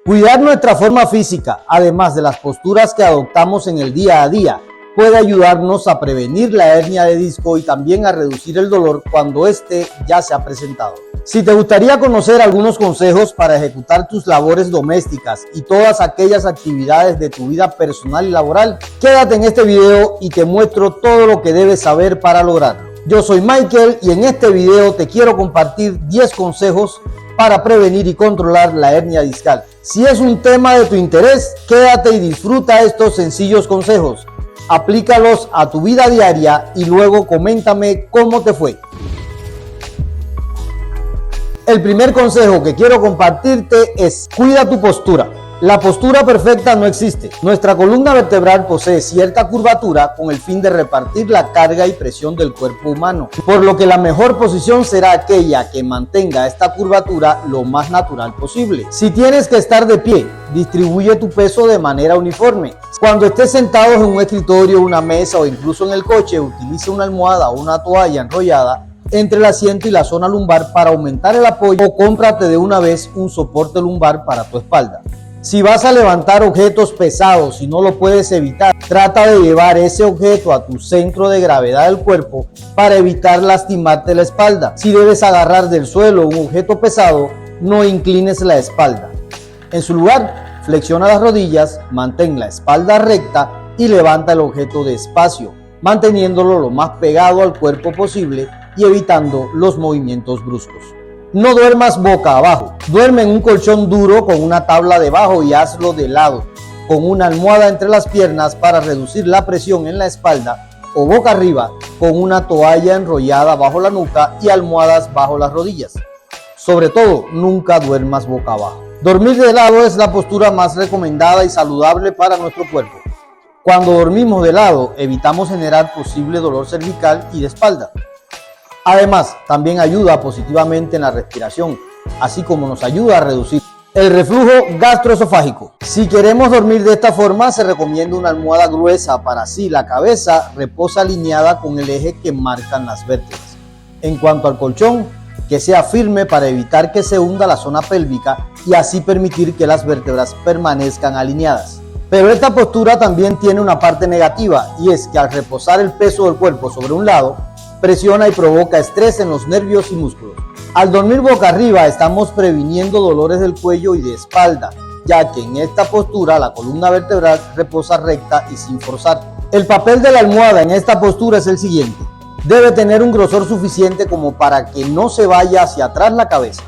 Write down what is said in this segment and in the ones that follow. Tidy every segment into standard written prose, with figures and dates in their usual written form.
Cuidar nuestra forma física, además de las posturas que adoptamos en el día a día, puede ayudarnos a prevenir la hernia de disco y también a reducir el dolor cuando este ya se ha presentado. Si te gustaría conocer algunos consejos para ejecutar tus labores domésticas y todas aquellas actividades de tu vida personal y laboral, quédate en este video y te muestro todo lo que debes saber para lograrlo. Yo soy Michael y en este video te quiero compartir 10 consejos para prevenir y controlar la hernia discal. Si es un tema de tu interés, quédate y disfruta estos sencillos consejos. Aplícalos a tu vida diaria y luego coméntame cómo te fue. El primer consejo que quiero compartirte es: cuida tu postura. La postura perfecta no existe. Nuestra columna vertebral posee cierta curvatura con el fin de repartir la carga y presión del cuerpo humano, por lo que la mejor posición será aquella que mantenga esta curvatura lo más natural posible. Si tienes que estar de pie, distribuye tu peso de manera uniforme. Cuando estés sentado en un escritorio, una mesa o incluso en el coche, utiliza una almohada o una toalla enrollada entre el asiento y la zona lumbar para aumentar el apoyo, o cómprate de una vez un soporte lumbar para tu espalda. Si vas a levantar objetos pesados y no lo puedes evitar, trata de llevar ese objeto a tu centro de gravedad del cuerpo para evitar lastimarte la espalda. Si debes agarrar del suelo un objeto pesado, no inclines la espalda. En su lugar, flexiona las rodillas, mantén la espalda recta y levanta el objeto despacio, manteniéndolo lo más pegado al cuerpo posible y evitando los movimientos bruscos. No duermas boca abajo. Duerme en un colchón duro con una tabla debajo y hazlo de lado, con una almohada entre las piernas para reducir la presión en la espalda, o boca arriba con una toalla enrollada bajo la nuca y almohadas bajo las rodillas. Sobre todo, nunca duermas boca abajo. Dormir de lado es la postura más recomendada y saludable para nuestro cuerpo. Cuando dormimos de lado, evitamos generar posible dolor cervical y de espalda. Además, también ayuda positivamente en la respiración, así como nos ayuda a reducir el reflujo gastroesofágico. Si queremos dormir de esta forma, se recomienda una almohada gruesa para así la cabeza reposa alineada con el eje que marcan las vértebras. En cuanto al colchón, que sea firme para evitar que se hunda la zona pélvica y así permitir que las vértebras permanezcan alineadas. Pero esta postura también tiene una parte negativa, y es que al reposar el peso del cuerpo sobre un lado, presiona y provoca estrés en los nervios y músculos. Al dormir boca arriba estamos previniendo dolores del cuello y de espalda, ya que en esta postura la columna vertebral reposa recta y sin forzar. El papel de la almohada en esta postura es el siguiente: debe tener un grosor suficiente como para que no se vaya hacia atrás la cabeza,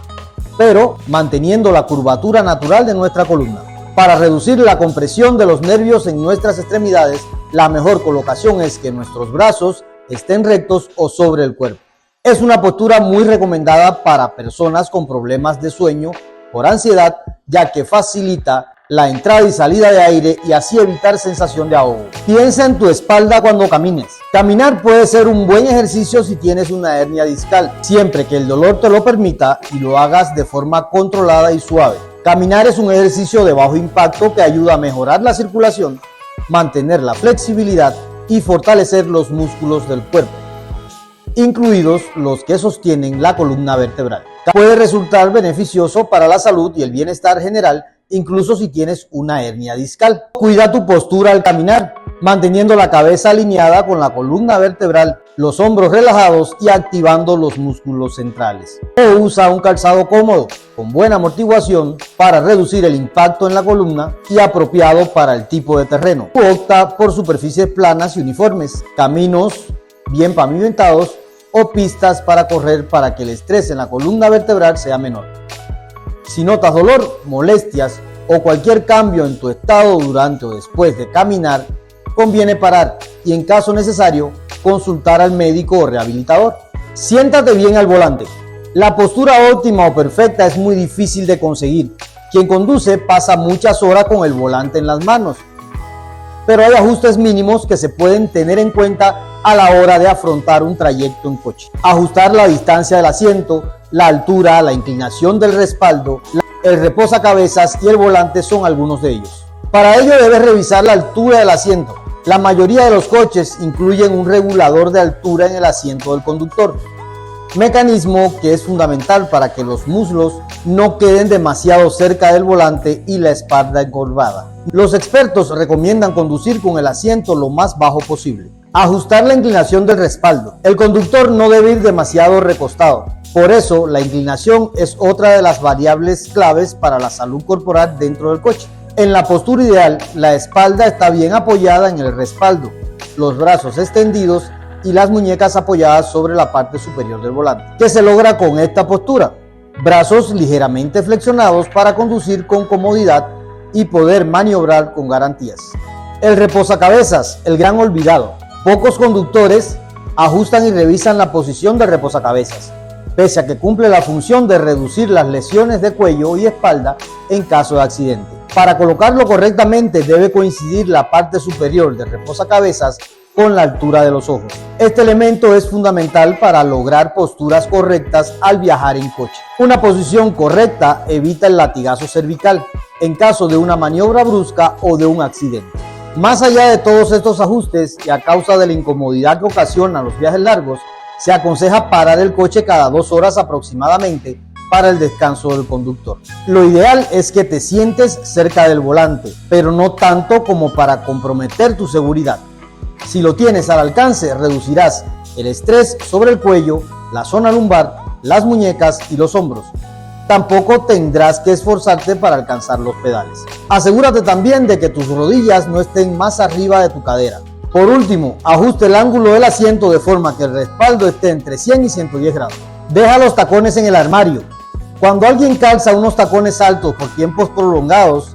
pero manteniendo la curvatura natural de nuestra columna. Para reducir la compresión de los nervios en nuestras extremidades, la mejor colocación es que nuestros brazos estén rectos o sobre el cuerpo. Es una postura muy recomendada para personas con problemas de sueño por ansiedad, ya que facilita la entrada y salida de aire y así evitar sensación de ahogo. Piensa en tu espalda cuando camines. Caminar puede ser un buen ejercicio si tienes una hernia discal, siempre que el dolor te lo permita y lo hagas de forma controlada y suave. Caminar es un ejercicio de bajo impacto que ayuda a mejorar la circulación, mantener la flexibilidad y fortalecer los músculos del cuerpo, incluidos los que sostienen la columna vertebral. Puede resultar beneficioso para la salud y el bienestar general, incluso si tienes una hernia discal. Cuida tu postura al caminar, manteniendo la cabeza alineada con la columna vertebral, los hombros relajados y activando los músculos centrales. O usa un calzado cómodo, con buena amortiguación para reducir el impacto en la columna y apropiado para el tipo de terreno. Opta por superficies planas y uniformes, caminos bien pavimentados o pistas para correr para que el estrés en la columna vertebral sea menor. Si notas dolor, molestias o cualquier cambio en tu estado durante o después de caminar, conviene parar y, en caso necesario, consultar al médico o rehabilitador. Siéntate bien al volante. La postura óptima o perfecta es muy difícil de conseguir. Quien conduce pasa muchas horas con el volante en las manos, pero hay ajustes mínimos que se pueden tener en cuenta a la hora de afrontar un trayecto en coche. Ajustar la distancia del asiento, la altura, la inclinación del respaldo, el reposacabezas y el volante son algunos de ellos. Para ello debes revisar la altura del asiento. La mayoría de los coches incluyen un regulador de altura en el asiento del conductor. mecanismo que es fundamental para que los muslos no queden demasiado cerca del volante y la espalda encorvada. Los expertos recomiendan conducir con el asiento lo más bajo posible. Ajustar la inclinación del respaldo. El conductor no debe ir demasiado recostado. Por eso, la inclinación es otra de las variables claves para la salud corporal dentro del coche. En la postura ideal, la espalda está bien apoyada en el respaldo, los brazos extendidos y las muñecas apoyadas sobre la parte superior del volante. ¿Qué se logra con esta postura? Brazos ligeramente flexionados para conducir con comodidad y poder maniobrar con garantías. El reposacabezas, el gran olvidado. Pocos conductores ajustan y revisan la posición del reposacabezas, pese a que cumple la función de reducir las lesiones de cuello y espalda en caso de accidente. Para colocarlo correctamente debe coincidir la parte superior del reposacabezas con la altura de los ojos. Este elemento es fundamental para lograr posturas correctas al viajar en coche. Una posición correcta evita el latigazo cervical en caso de una maniobra brusca o de un accidente. Más allá de todos estos ajustes y a causa de la incomodidad que ocasiona los viajes largos, se aconseja parar el coche cada 2 horas aproximadamente para el descanso del conductor. Lo ideal es que te sientes cerca del volante, pero no tanto como para comprometer tu seguridad. Si lo tienes al alcance, reducirás el estrés sobre el cuello, la zona lumbar, las muñecas y los hombros. Tampoco tendrás que esforzarte para alcanzar los pedales. Asegúrate también de que tus rodillas no estén más arriba de tu cadera. Por último, ajuste el ángulo del asiento de forma que el respaldo esté entre 100 y 110 grados. Deja los tacones en el armario. Cuando alguien calza unos tacones altos por tiempos prolongados,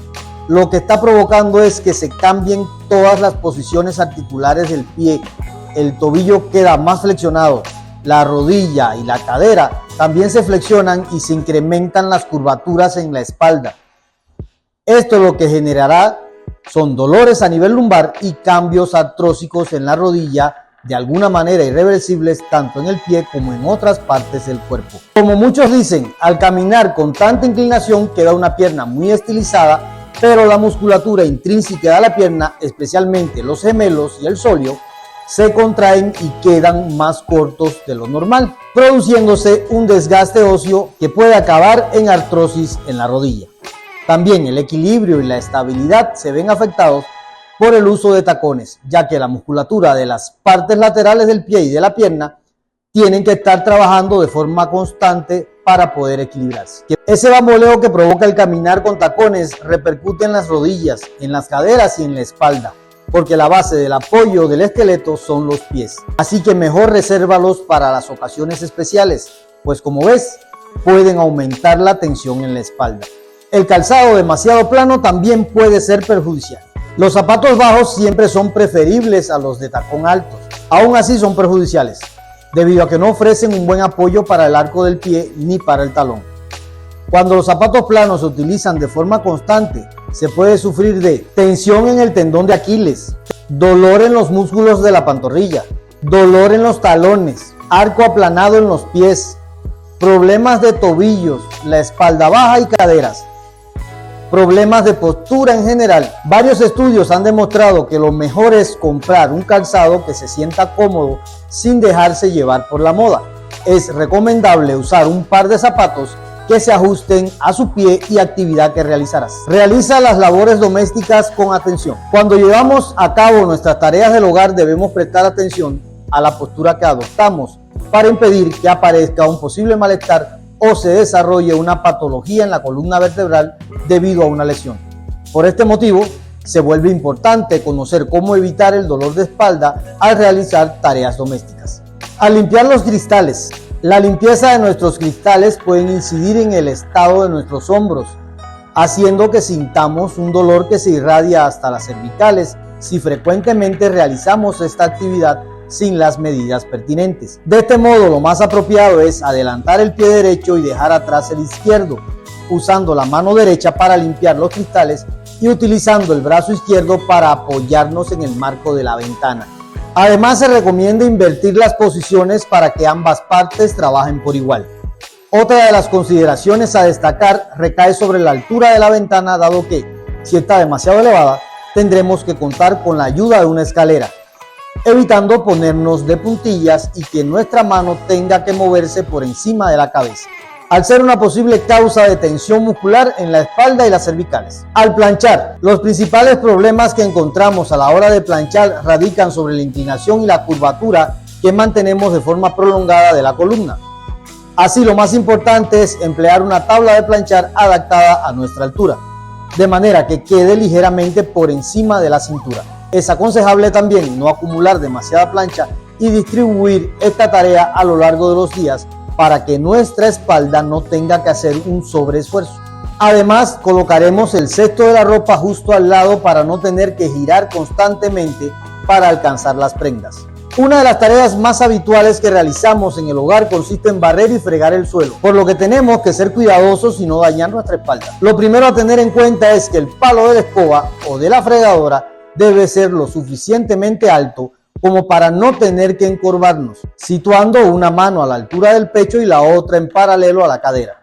lo que está provocando es que se cambien todas las posiciones articulares del pie. El tobillo queda más flexionado, la rodilla y la cadera también se flexionan y se incrementan las curvaturas en la espalda. Esto lo que generará son dolores a nivel lumbar y cambios artrósicos en la rodilla, de alguna manera irreversibles tanto en el pie como en otras partes del cuerpo. Como muchos dicen, al caminar con tanta inclinación queda una pierna muy estilizada, pero la musculatura intrínseca de la pierna, especialmente los gemelos y el sóleo, se contraen y quedan más cortos de lo normal, produciéndose un desgaste óseo que puede acabar en artrosis en la rodilla. También el equilibrio y la estabilidad se ven afectados por el uso de tacones, ya que la musculatura de las partes laterales del pie y de la pierna tienen que estar trabajando de forma constante para poder equilibrarse. Ese bamboleo que provoca el caminar con tacones repercute en las rodillas, en las caderas y en la espalda, porque la base del apoyo del esqueleto son los pies. Así que mejor resérvalos para las ocasiones especiales, pues como ves, pueden aumentar la tensión en la espalda. El calzado demasiado plano también puede ser perjudicial. Los zapatos bajos siempre son preferibles a los de tacón altos. Aún así son perjudiciales, debido a que no ofrecen un buen apoyo para el arco del pie ni para el talón. Cuando los zapatos planos se utilizan de forma constante, se puede sufrir de tensión en el tendón de Aquiles, dolor en los músculos de la pantorrilla, dolor en los talones, arco aplanado en los pies, problemas de tobillos, la espalda baja y caderas, problemas de postura en general. Varios estudios han demostrado que lo mejor es comprar un calzado que se sienta cómodo sin dejarse llevar por la moda. Es recomendable usar un par de zapatos que se ajusten a su pie y actividad que realizarás. Realiza las labores domésticas con atención. Cuando llevamos a cabo nuestras tareas del hogar debemos prestar atención a la postura que adoptamos para impedir que aparezca un posible malestar o se desarrolle una patología en la columna vertebral debido a una lesión. Por este motivo, se vuelve importante conocer cómo evitar el dolor de espalda al realizar tareas domésticas. Al limpiar los cristales. La limpieza de nuestros cristales puede incidir en el estado de nuestros hombros, haciendo que sintamos un dolor que se irradia hasta las cervicales si frecuentemente realizamos esta actividad sin las medidas pertinentes. De este modo, lo más apropiado es adelantar el pie derecho y dejar atrás el izquierdo, usando la mano derecha para limpiar los cristales y utilizando el brazo izquierdo para apoyarnos en el marco de la ventana. Además, se recomienda invertir las posiciones para que ambas partes trabajen por igual. Otra de las consideraciones a destacar recae sobre la altura de la ventana, dado que, si está demasiado elevada, tendremos que contar con la ayuda de una escalera. evitando ponernos de puntillas y que nuestra mano tenga que moverse por encima de la cabeza, al ser una posible causa de tensión muscular en la espalda y las cervicales. Al planchar, los principales problemas que encontramos a la hora de planchar radican sobre la inclinación y la curvatura que mantenemos de forma prolongada de la columna. Así, lo más importante es emplear una tabla de planchar adaptada a nuestra altura, de manera que quede ligeramente por encima de la cintura. Es aconsejable también no acumular demasiada plancha y distribuir esta tarea a lo largo de los días para que nuestra espalda no tenga que hacer un sobreesfuerzo. Además, colocaremos el cesto de la ropa justo al lado para no tener que girar constantemente para alcanzar las prendas. Una de las tareas más habituales que realizamos en el hogar consiste en barrer y fregar el suelo, por lo que tenemos que ser cuidadosos y no dañar nuestra espalda. Lo primero a tener en cuenta es que el palo de la escoba o de la fregadora debe ser lo suficientemente alto como para no tener que encorvarnos, situando una mano a la altura del pecho y la otra en paralelo a la cadera.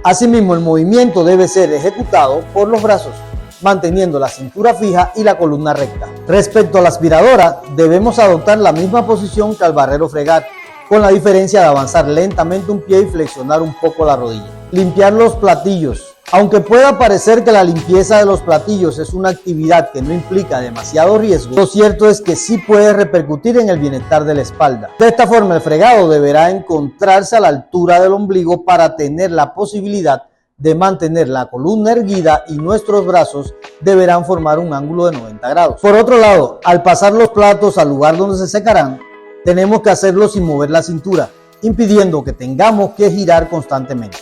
Asimismo, el movimiento debe ser ejecutado por los brazos, manteniendo la cintura fija y la columna recta. Respecto a la aspiradora, debemos adoptar la misma posición que al barrer o fregar, con la diferencia de avanzar lentamente un pie y flexionar un poco la rodilla. Limpiar los platillos. Aunque pueda parecer que la limpieza de los platillos es una actividad que no implica demasiado riesgo, lo cierto es que sí puede repercutir en el bienestar de la espalda. De esta forma, el fregado deberá encontrarse a la altura del ombligo para tener la posibilidad de mantener la columna erguida y nuestros brazos deberán formar un ángulo de 90 grados. Por otro lado, al pasar los platos al lugar donde se secarán, tenemos que hacerlo sin mover la cintura, impidiendo que tengamos que girar constantemente.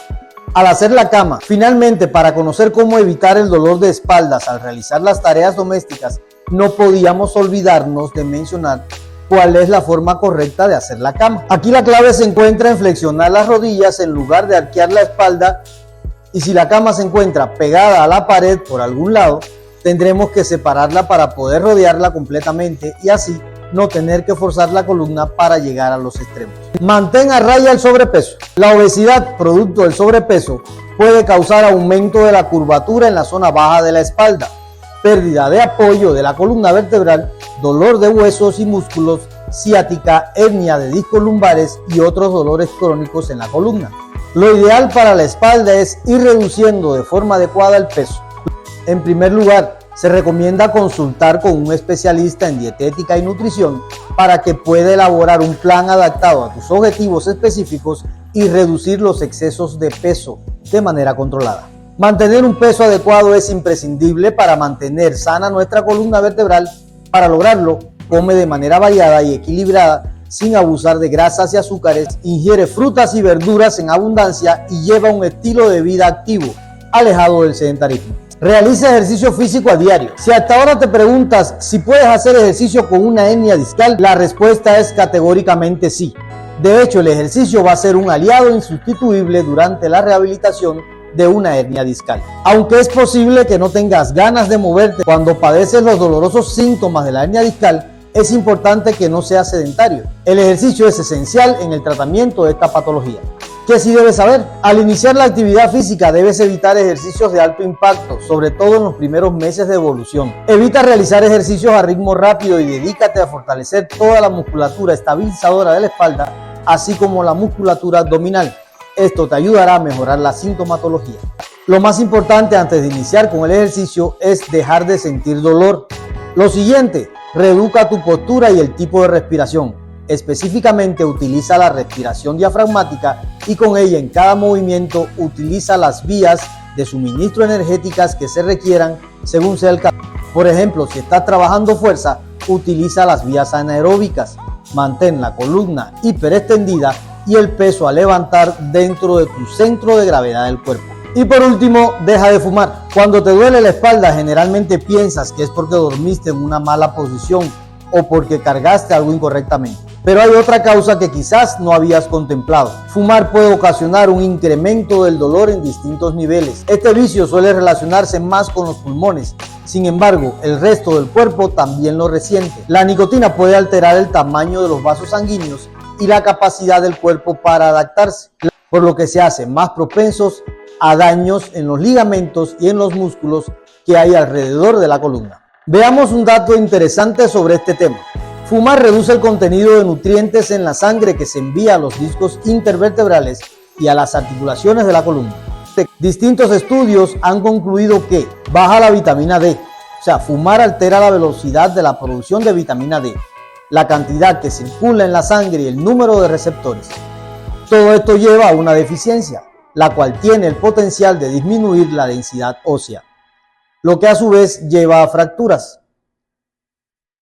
Al hacer la cama, finalmente, para conocer cómo evitar el dolor de espaldas al realizar las tareas domésticas, no podíamos olvidarnos de mencionar cuál es la forma correcta de hacer la cama. Aquí la clave se encuentra en flexionar las rodillas en lugar de arquear la espalda, y si la cama se encuentra pegada a la pared por algún lado, tendremos que separarla para poder rodearla completamente y así no tener que forzar la columna para llegar a los extremos. Mantén a raya el sobrepeso. La obesidad, producto del sobrepeso, puede causar aumento de la curvatura en la zona baja de la espalda, pérdida de apoyo de la columna vertebral, dolor de huesos y músculos, ciática, hernia de discos lumbares y otros dolores crónicos en la columna. Lo ideal para la espalda es ir reduciendo de forma adecuada el peso. En primer lugar, se recomienda consultar con un especialista en dietética y nutrición para que pueda elaborar un plan adaptado a tus objetivos específicos y reducir los excesos de peso de manera controlada. Mantener un peso adecuado es imprescindible para mantener sana nuestra columna vertebral. Para lograrlo, come de manera variada y equilibrada, sin abusar de grasas y azúcares, ingiere frutas y verduras en abundancia y lleva un estilo de vida activo, alejado del sedentarismo. Realiza ejercicio físico a diario. Si hasta ahora te preguntas si puedes hacer ejercicio con una hernia discal, la respuesta es categóricamente sí. De hecho, el ejercicio va a ser un aliado insustituible durante la rehabilitación de una hernia discal. Aunque es posible que no tengas ganas de moverte cuando padeces los dolorosos síntomas de la hernia discal, es importante que no seas sedentario. El ejercicio es esencial en el tratamiento de esta patología. ¿Qué sí debes saber? Al iniciar la actividad física debes evitar ejercicios de alto impacto, sobre todo en los primeros meses de evolución. Evita realizar ejercicios a ritmo rápido y dedícate a fortalecer toda la musculatura estabilizadora de la espalda, así como la musculatura abdominal. Esto te ayudará a mejorar la sintomatología. Lo más importante antes de iniciar con el ejercicio es dejar de sentir dolor. Lo siguiente, reeduca tu postura y el tipo de respiración. Específicamente utiliza la respiración diafragmática y con ella en cada movimiento utiliza las vías de suministro energéticas que se requieran según sea el caso. Por ejemplo, si estás trabajando fuerza, utiliza las vías anaeróbicas. Mantén la columna hiperextendida y el peso a levantar dentro de tu centro de gravedad del cuerpo. Y por último, deja de fumar. Cuando te duele la espalda, generalmente piensas que es porque dormiste en una mala posición o porque cargaste algo incorrectamente. Pero hay otra causa que quizás no habías contemplado. Fumar puede ocasionar un incremento del dolor en distintos niveles. Este vicio suele relacionarse más con los pulmones. Sin embargo, el resto del cuerpo también lo resiente. La nicotina puede alterar el tamaño de los vasos sanguíneos y la capacidad del cuerpo para adaptarse, por lo que se hacen más propensos a daños en los ligamentos y en los músculos que hay alrededor de la columna. Veamos un dato interesante sobre este tema. Fumar reduce el contenido de nutrientes en la sangre que se envía a los discos intervertebrales y a las articulaciones de la columna. Distintos estudios han concluido que baja la vitamina D, o sea, fumar altera la velocidad de la producción de vitamina D, la cantidad que circula en la sangre y el número de receptores. Todo esto lleva a una deficiencia, la cual tiene el potencial de disminuir la densidad ósea, lo que a su vez lleva a fracturas.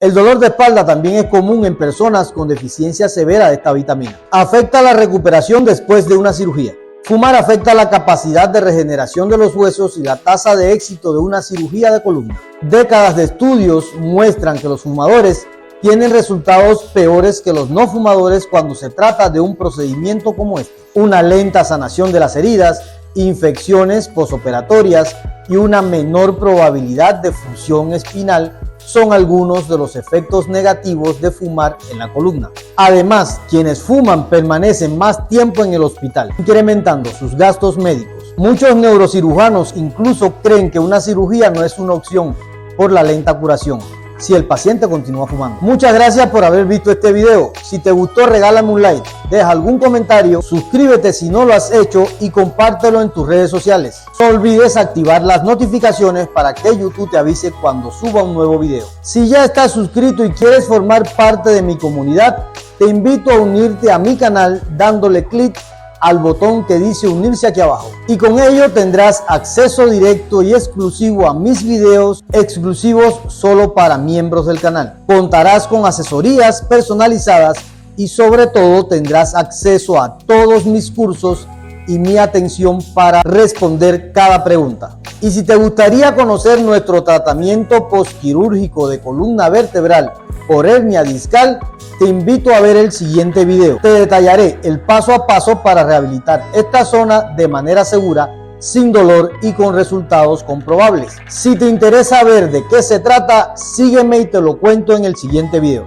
El dolor de espalda también es común en personas con deficiencia severa de esta vitamina. Afecta la recuperación después de una cirugía. Fumar afecta la capacidad de regeneración de los huesos y la tasa de éxito de una cirugía de columna. Décadas de estudios muestran que los fumadores tienen resultados peores que los no fumadores cuando se trata de un procedimiento como este. Una lenta sanación de las heridas, infecciones posoperatorias y una menor probabilidad de fusión espinal son algunos de los efectos negativos de fumar en la columna. Además, quienes fuman permanecen más tiempo en el hospital, incrementando sus gastos médicos. Muchos neurocirujanos incluso creen que una cirugía no es una opción por la lenta curación si el paciente continúa fumando. Muchas gracias por haber visto este video. Si te gustó, regálame un like, deja algún comentario, suscríbete si no lo has hecho y compártelo en tus redes sociales. No olvides activar las notificaciones para que YouTube te avise cuando suba un nuevo video. Si ya estás suscrito y quieres formar parte de mi comunidad, te invito a unirte a mi canal dándole clic al botón que dice unirse aquí abajo, y con ello tendrás acceso directo y exclusivo a mis videos exclusivos solo para miembros del canal. Contarás con asesorías personalizadas y sobre todo tendrás acceso a todos mis cursos y mi atención para responder cada pregunta. Y si te gustaría conocer nuestro tratamiento postquirúrgico de columna vertebral por hernia discal, te invito a ver el siguiente video. Te detallaré el paso a paso para rehabilitar esta zona de manera segura, sin dolor y con resultados comprobables. Si te interesa ver de qué se trata, sígueme y te lo cuento en el siguiente video.